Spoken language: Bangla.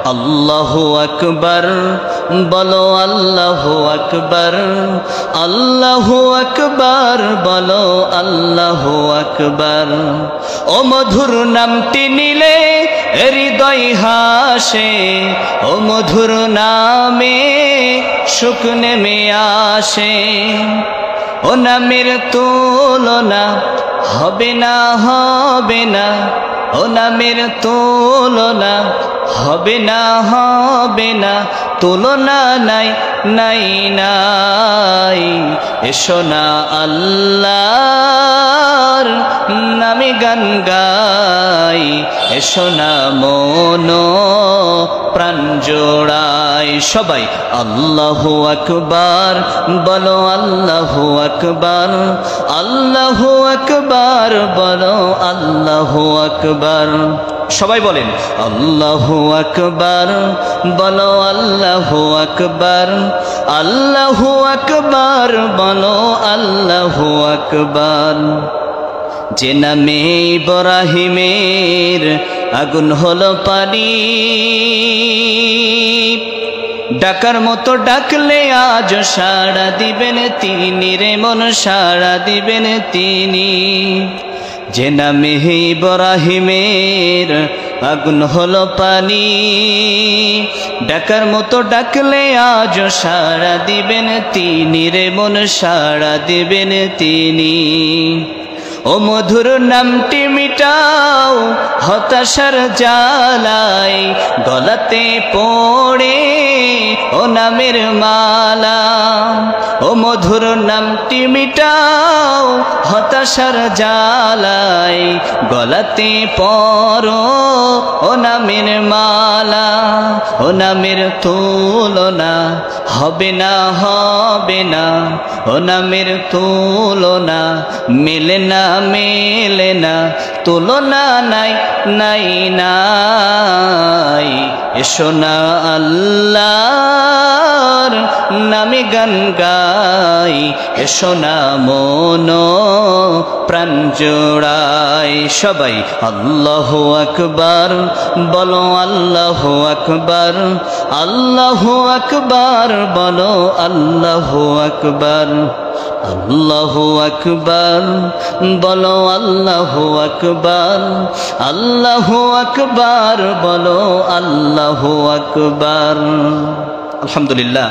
আল্লাহু আকবার বলো আল্লাহু আকবার আল্লাহু আকবার বলো আল্লাহু আকবার ও মধুর নামটি নিলে হৃদয় হাসে ও মধুর নামে সুখ নেমে আসে ও নামের তুলনা হবে না হবে না ও নামের তুলনা হবে না হবে না তুলনা নাই নাই নাই এসো না আল্লাহর নামে গান গাই এসো না মন প্রাণ জোড়াই সবাই আল্লাহু আকবার বলো আল্লাহু আকবার আল্লাহু আকবার বলো আল্লাহু আকবার সবাই বলেন আল্লাহু আকবার বলো আল্লাহু আকবার আল্লাহু আকবার বলো আল্লাহু আকবার যে নামে ইব্রাহিমের আগুন হলো পানি ডাকার মতো ডাকলে আজ সাড়া দিবেন তিনি রে মন সাড়া দিবেন তিনি যে নামে ইব্রাহিমের আগুন হলো পানি ডাকার মতো ডাকলে আজ সাড়া দিবেন তিনি রে মন সাড়া দিবেন তিনি ও মধুর নামটি মিটাও হতাশার জ্বালাই গলাতে পড়ে ও নামের মালা ও মধুর নামটি মিটাও হতাশার জ্বালাই গলাতে পড়ো ও নামের মালা ও নামের তুলনা হবে না হবে না ও নামের তুলনা মেলে না মেলে না তুলনা নাই নাই নাই এসো না আল্লাহর নামে গান গাই এসো না মন প্রাণ জোড়াই সবাই আল্লাহু আকবার বলো আল্লাহু আকবার আল্লাহু আকবার বলো আল্লাহু আকবার আল্লাহু আকবার বলো আল্লাহু আকবার আল্লাহু আকবার বলো আল্লাহু আকবার আলহামদুলিল্লাহ।